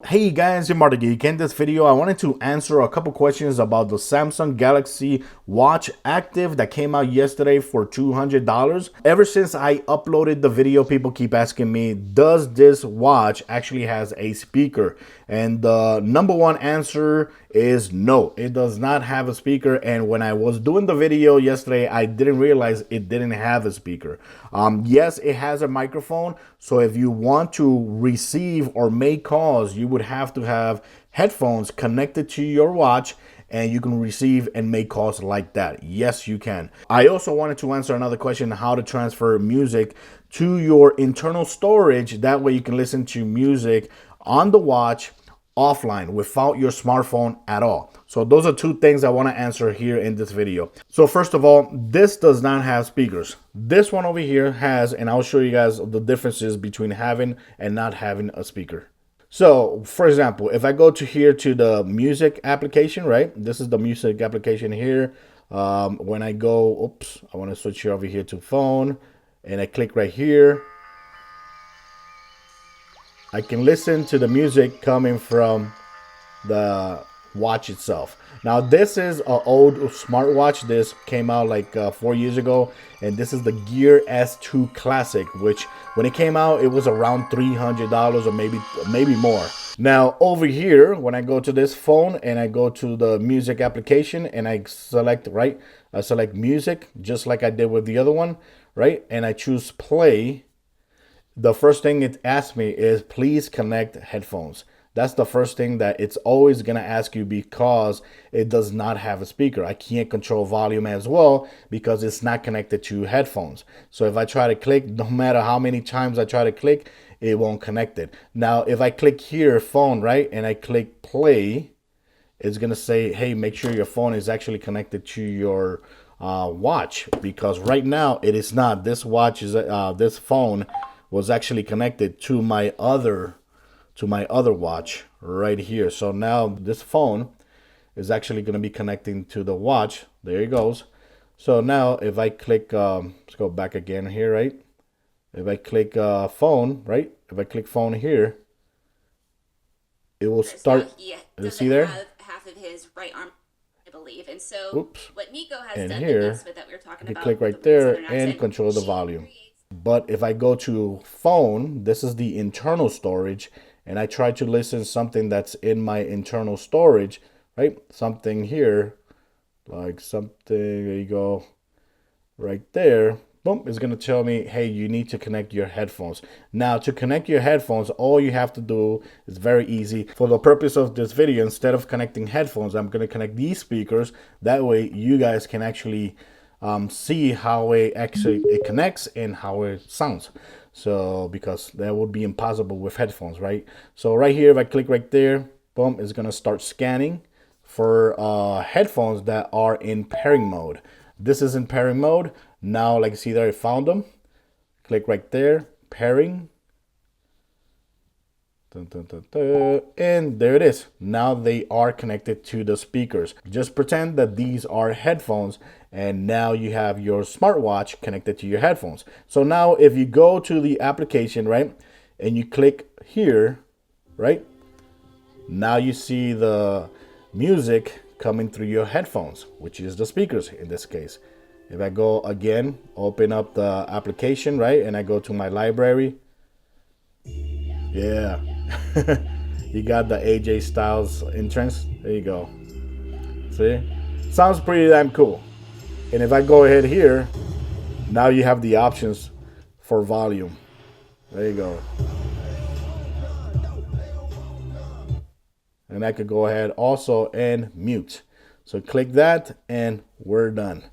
Hey guys, I'm Marty Geek. In this video, I wanted to answer a couple questions about the Samsung Galaxy Watch Active that came out yesterday for $200. Ever since I uploaded the video, people keep asking me, does this watch actually has a speaker? And the number one answer is no, it does not have a speaker. And when I was doing the video yesterday, I didn't realize it didn't have a speaker. Yes, it has a microphone. So if you want to receive or make calls, you would have to have headphones connected to your watch, and you can receive and make calls like that. Yes, you can. I also wanted to answer another question, how to transfer music to your internal storage. That way you can listen to music on the watch offline without your smartphone at all. So those are two things I want to answer here in this video. So first of all, this does not have speakers. This one over here has, and I'll show you guys the differences between having and not having a speaker. So for example, if I go to here to the music application, right? This is the music application here. When I go, oops, I want to switch over here to phone, and I click right here. I can listen to the music coming from the watch itself. Now this is an old smartwatch. This came out like 4 years ago, and this is the Gear S2 Classic, which when it came out it was around $300 or maybe more. Now over here, when I go to this phone and I go to the music application and I select I select music just like I did with the other one, right? And I choose play. The first thing it asks me is please connect headphones. That's the first thing that it's always going to ask you because it does not have a speaker. I can't control volume as well because it's not connected to headphones. So if I try to click, no matter how many times I try to click, it won't connect it. Now, if I click here, phone, right, and I click play, it's going to say, hey, make sure your phone is actually connected to your watch, because right now it is not. This watch is this phone was actually connected to my other watch right here. So now this phone is actually going to be connecting to the watch. There it goes. So now if I click, let's go back again here, right? If I click phone, right? If I click phone here, it will start. You see there? Half of his right arm, I believe. And so oops. what Nico has and done here, that we were talking you about, click right there and control the volume. But if I go to phone, this is the internal storage, and I try to listen something that's in my internal storage, right? Something here, like something, there you go, right there. Boom, it's going to tell me, hey, you need to connect your headphones. Now, to connect your headphones, all you have to do is very easy. For the purpose of this video, instead of connecting headphones, I'm going to connect these speakers. That way, you guys can actually see how it connects and how it sounds. So because that would be impossible with headphones, right? So right here, if I click right there, boom, it's gonna start scanning for headphones that are in pairing mode. This is in pairing mode. Now, like you see there, I found them. Click right there, pairing. Dun, dun, dun, dun. And there it is. Now they are connected to the speakers. Just pretend that these are headphones, and now you have your smartwatch connected to your headphones. So now if you go to the application, right, and you click here, right, now you see the music coming through your headphones, which is the speakers in this case. If I go again, open up the application, right, and I go to my library, yeah. You got the AJ Styles entrance. There you go. See? Sounds pretty damn cool. And if I go ahead here, now you have the options for volume. There you go. And I could go ahead also and mute. So click that and we're done.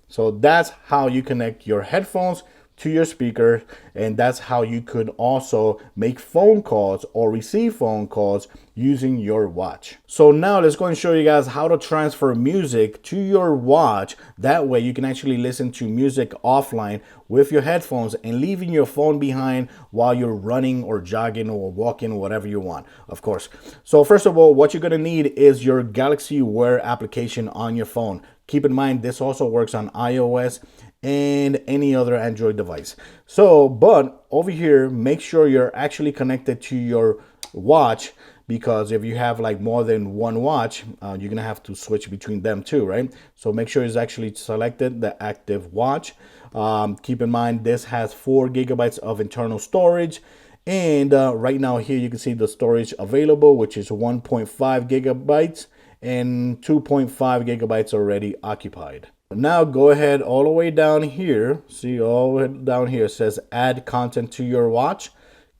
So that's how you connect your headphones to your speaker, and that's how you could also make phone calls or receive phone calls using your watch. So now let's go and show you guys how to transfer music to your watch. That way you can actually listen to music offline with your headphones and leaving your phone behind while you're running or jogging or walking or whatever you want, of course. So first of all, what you're gonna need is your Galaxy Wear application on your phone. Keep in mind, this also works on iOS and any other Android device. So, but over here, make sure you're actually connected to your watch because if you have like more than one watch, you're gonna have to switch between them too, right? So make sure it's actually selected the active watch. Keep in mind this has 4 gigabytes of internal storage. And right now here you can see the storage available, which is 1.5 gigabytes and 2.5 gigabytes already occupied. Now go ahead all the way down here. See, all the way down here it says add content to your watch.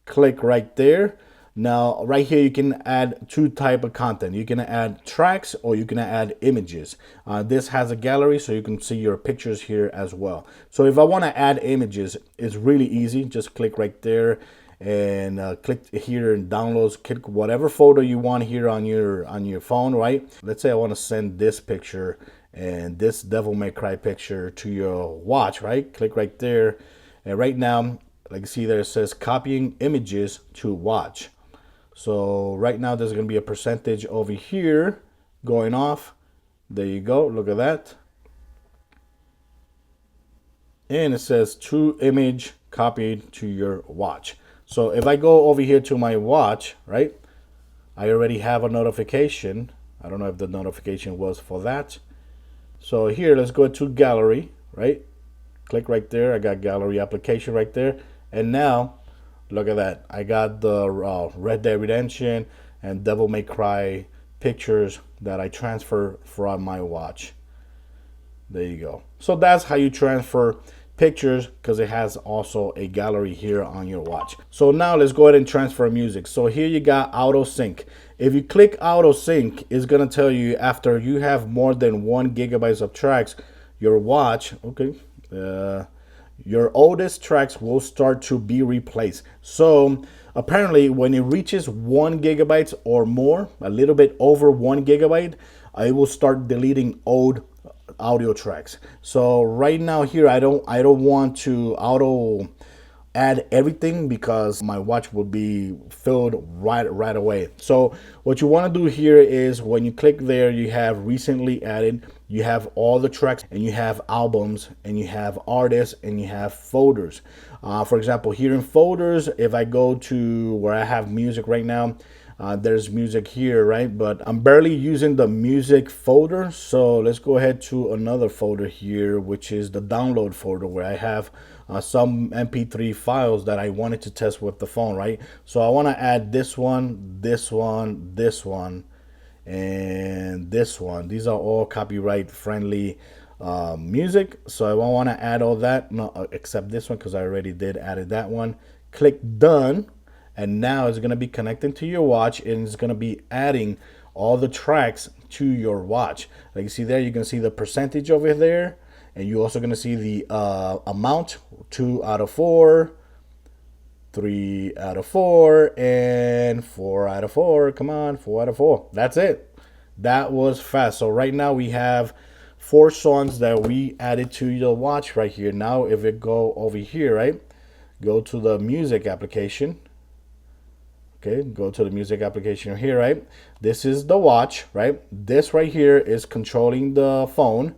Click right there. Now right here you can add 2 type of content. You can add tracks or you can add images. This has a gallery so you can see your pictures here as well. So if I want to add images, it's really easy. Just click right there and click here and downloads. Click whatever photo you want here on your phone, right? Let's say I want to send this picture and this Devil May Cry picture to your watch, right? Click right there, and right now, like you see there, it says copying images to watch. So right now there's going to be a percentage over here going off. There you go, look at that. And it says to image copied to your watch. So if I go over here to my watch, right, I already have a notification. I don't know if the notification was for that. So here, let's go to gallery, right? Click right there. I got gallery application right there. And now, look at that. I got the Red Dead Redemption and Devil May Cry pictures that I transfer from my watch. There you go. So that's how you transfer pictures, because it has also a gallery here on your watch. So now let's go ahead and transfer music. So here you got auto sync. If you click auto sync, it's gonna tell you after you have more than 1 gigabyte of tracks, your watch, okay, your oldest tracks will start to be replaced. So apparently when it reaches 1 gigabyte or more, a little bit over 1 gigabyte, it will start deleting old audio tracks. So right now here I don't want to auto add everything because my watch will be filled right away. So what you want to do here is when you click there, you have recently added, you have all the tracks, and you have albums, and you have artists, and you have folders. For example, here in folders, if I go to where I have music right now, there's music here, right? But I'm barely using the music folder. So let's go ahead to another folder here, which is the download folder, where I have some MP3 files that I wanted to test with the phone, right? So I want to add this one, this one, this one, and this one. These are all copyright friendly music. So I want to add all that, no, except this one, because I already did added that one. Click done. And now it's going to be connecting to your watch, and it's going to be adding all the tracks to your watch. Like you see there, you can see the percentage over there, and you're also going to see the amount, 2 out of 4, 3 out of 4, and 4 out of 4. Come on, 4 out of 4. That's it. That was fast. So right now we have 4 songs that we added to the watch right here. Now if we go over here, right, go to the music application. Okay, go to the music application here, right? This is the watch, right? This right here is controlling the phone,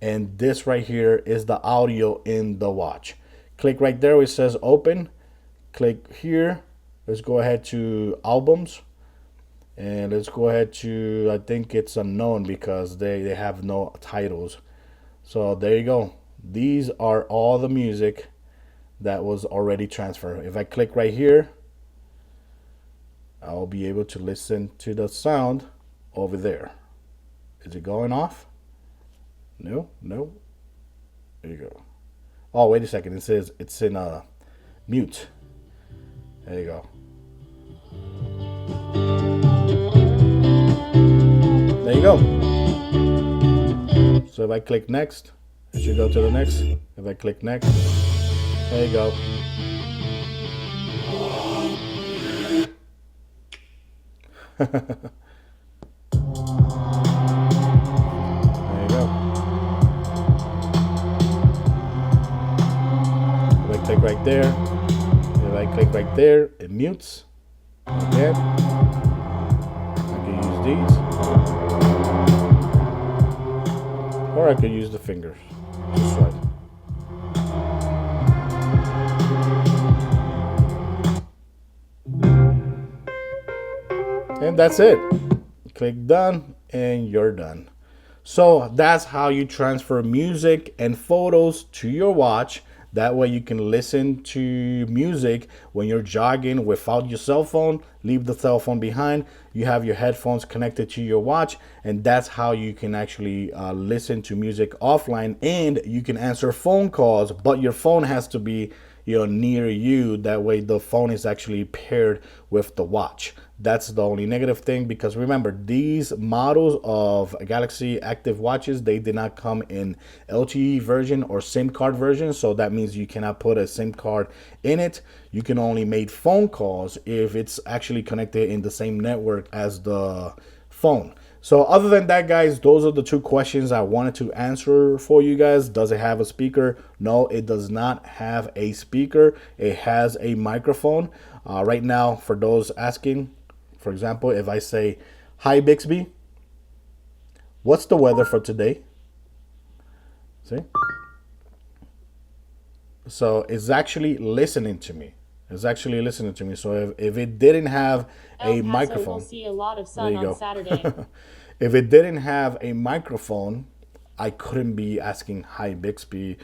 and this right here is the audio in the watch. Click right there where it says open. Click here. Let's go ahead to albums, and let's go ahead to, I think it's unknown because they have no titles. So there you go. These are all the music that was already transferred. If I click right here, I'll be able to listen to the sound over there. Is it going off? No, no. There you go. Oh, wait a second. It says it's in mute. There you go. There you go. So if I click next, it should go to the next. If I click next, there you go. There you go. If I click right there, if I click right there, it mutes. Again, I can use these, or I could use the fingers. Just right. that's it. Click done and you're done. So that's how you transfer music and photos to your watch. That way you can listen to music when you're jogging without your cell phone. Leave the cell phone behind. You have your headphones connected to your watch, and that's how you can actually listen to music offline. And you can answer phone calls, but your phone has to be near you. That way the phone is actually paired with the watch. That's the only negative thing, because remember, these models of Galaxy Active watches, they did not come in LTE version or SIM card version. So that means you cannot put a SIM card in it. You can only make phone calls if it's actually connected in the same network as the phone. So other than that, guys, those are the two questions I wanted to answer for you guys. Does it have a speaker? No, it does not have a speaker. It has a microphone. Right now, for those asking, for example, if I say, "Hi Bixby, what's the weather for today?" See? So it's actually listening to me. It's actually listening to me. So if it didn't have El a Paso microphone, will see a lot of there sun you on go. Saturday. If it didn't have a microphone, I couldn't be asking "Hi Bixby"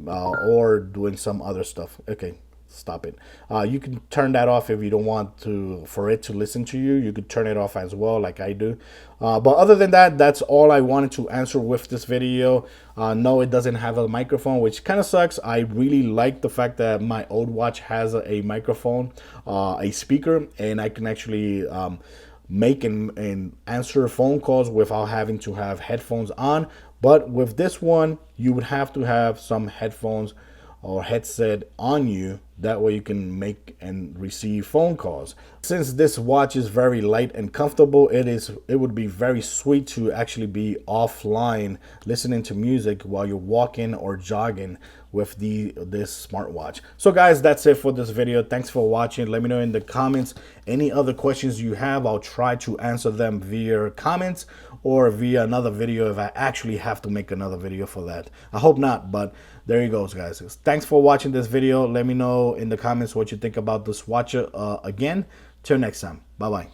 or doing some other stuff. Okay, stop it. You can turn that off if you don't want to for it to listen to you. You could turn it off as well, like I do. But other than that, that's all I wanted to answer with this video. No, it doesn't have a microphone, which kind of sucks. I really like the fact that my old watch has a microphone, a speaker, and I can actually make and answer phone calls without having to have headphones on. But with this one, you would have to have some headphones or headset on you. That way you can make and receive phone calls. Since this watch is very light and comfortable, it would be very sweet to actually be offline listening to music while you're walking or jogging with this smartwatch. So guys, that's it for this video. Thanks for watching. Let me know in the comments any other questions you have. I'll try to answer them via comments or via another video if I actually have to make another video for that. I hope not, but there you go, guys. Thanks for watching this video. Let me know in the comments what you think about this watch again. Till next time. Bye-bye.